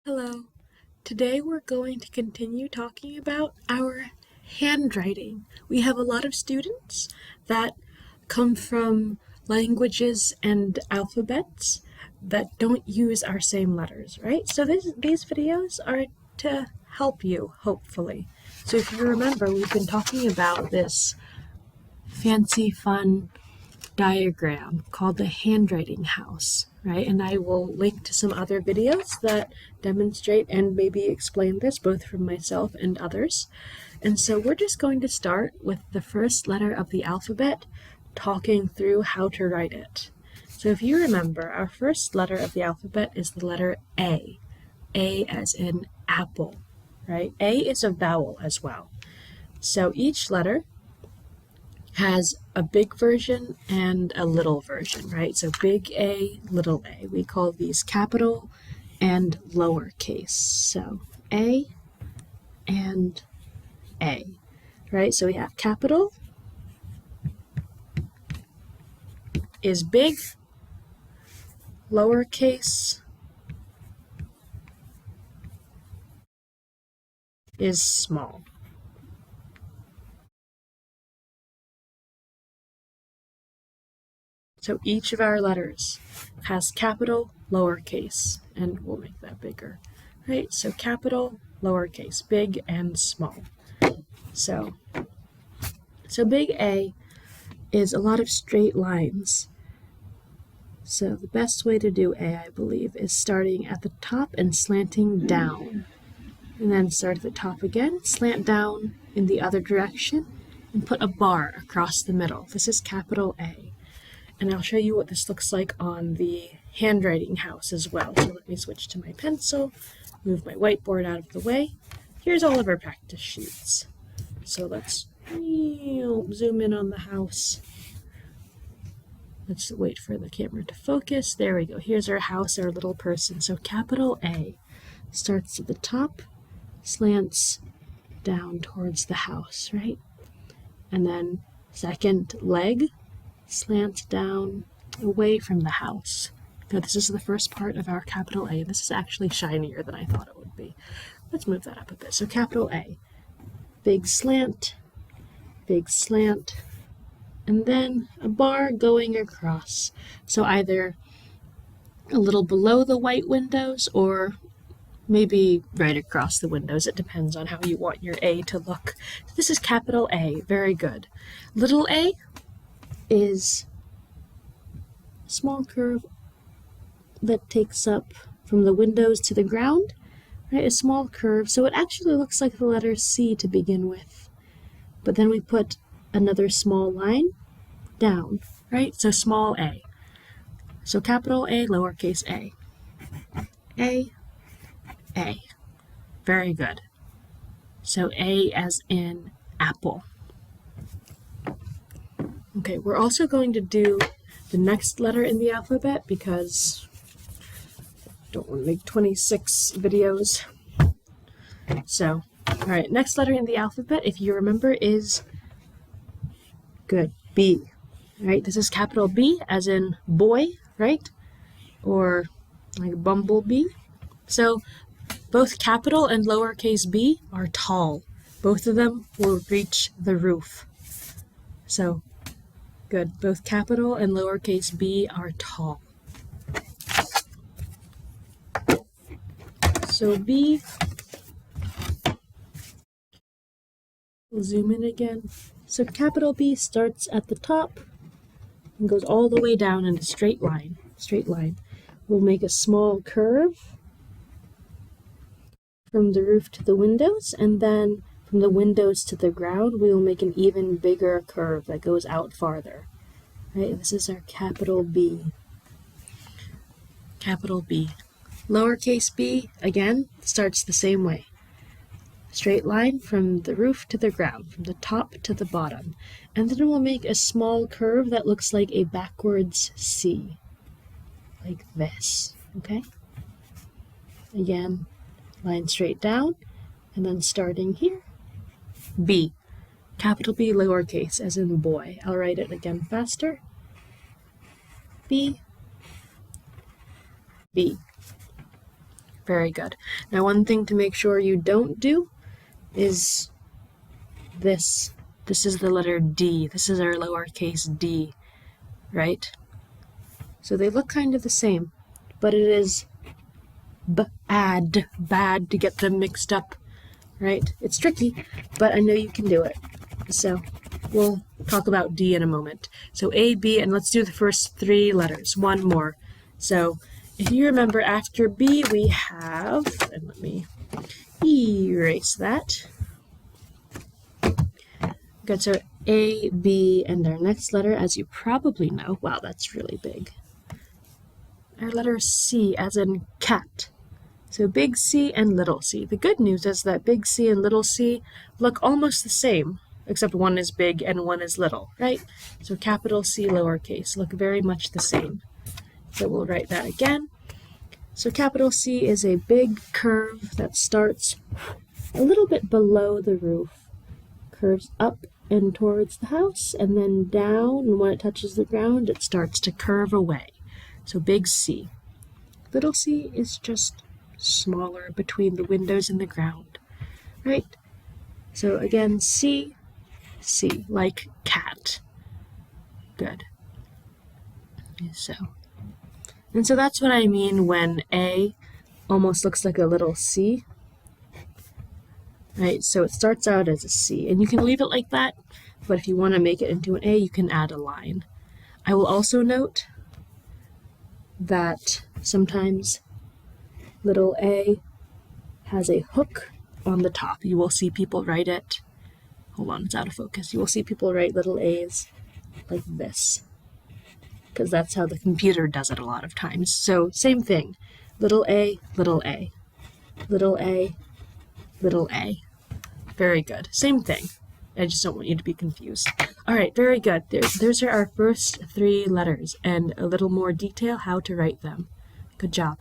Hello. Today we're going to continue talking about our handwriting. We have a lot of students that come from languages and alphabets that don't use our same letters, right? So these videos are to help you, hopefully. So if you remember, we've been talking about this fancy, fun diagram called the handwriting house, right? And I will link to some other videos that demonstrate and maybe explain this, both from myself and others. And so we're just going to start with the first letter of the alphabet, talking through how to write it. So if you remember, our first letter of the alphabet is the letter A. A as in apple, right? A is a vowel as well. So each letter has a big version and a little version, right? So big A, little a. We call these capital and lowercase. So A and A, right? So we have capital is big, lowercase is small. So each of our letters has capital, lowercase, and we'll make that bigger, right? So capital, lowercase, big and small. So big A is a lot of straight lines. So the best way to do A, I believe, is starting at the top and slanting down. And then start at the top again, slant down in the other direction, and put a bar across the middle. This is capital A. And I'll show you what this looks like on the handwriting house as well. So let me switch to my pencil, move my whiteboard out of the way. Here's all of our practice sheets. So let's zoom in on the house. Let's wait for the camera to focus. There we go. Here's our house, our little person. So capital A starts at the top, slants down towards the house, right? And then second leg slants down away from the house. Now this is the first part of our capital A. This is actually shinier than I thought it would be. Let's move that up a bit. So capital A, big slant, and then a bar going across. So either a little below the white windows or maybe right across the windows. It depends on how you want your A to look. This is capital A. Very good. Little a is a small curve that takes up from the windows to the ground, right? A small curve. So it actually looks like the letter C to begin with. But then we put another small line down, right? So small a. So capital A, lowercase a. A. Very good. So A as in apple. Okay, we're also going to do the next letter in the alphabet because I don't want to make 26 videos. So, all right, next letter in the alphabet, if you remember, is good, B. All right, this is capital B as in boy, right? Or like bumblebee. So both capital and lowercase b are tall. Both of them will reach the roof. So good, both capital and lowercase b are tall. So B, we'll zoom in again. So capital B starts at the top and goes all the way down in a straight line. We'll make a small curve from the roof to the windows, and then from the windows to the ground, we will make an even bigger curve that goes out farther. Right? This is our capital B. Capital B. Lowercase b, again, starts the same way. Straight line from the roof to the ground, from the top to the bottom. And then we'll make a small curve that looks like a backwards C. Like this, okay? Again, line straight down, and then starting here, B. Capital B, lowercase, as in boy. I'll write it again faster. B. Very good. Now, one thing to make sure you don't do is this. This is the letter D. This is our lowercase d, right? So they look kind of the same, but it is bad to get them mixed up, right? It's tricky, but I know you can do it. So we'll talk about D in a moment. So A, B, and let's do the first three letters. One more. So if you remember, after B we have, and let me erase that. Good, so A, B, and our next letter, as you probably know, wow, that's really big. Our letter C, as in cat. So big C and little c. The good news is that big C and little c look almost the same, except one is big and one is little, right? So capital C, lowercase, look very much the same. So we'll write that again. So capital C is a big curve that starts a little bit below the roof, curves up and towards the house, and then down, and when it touches the ground, it starts to curve away. So big C. Little c is just smaller between the windows and the ground, right? So again, C, C, like cat. Good. And so that's what I mean when A almost looks like a little C, right? So it starts out as a C, and you can leave it like that, but if you want to make it into an A, you can add a line. I will also note that sometimes little a has a hook on the top. You will see people write it. Hold on, it's out of focus. You will see people write little a's like this, because that's how the computer does it a lot of times. So same thing, little a, little a, little a, little a. Very good. Same thing. I just don't want you to be confused. All right, very good. Those are our first three letters and a little more detail how to write them. Good job.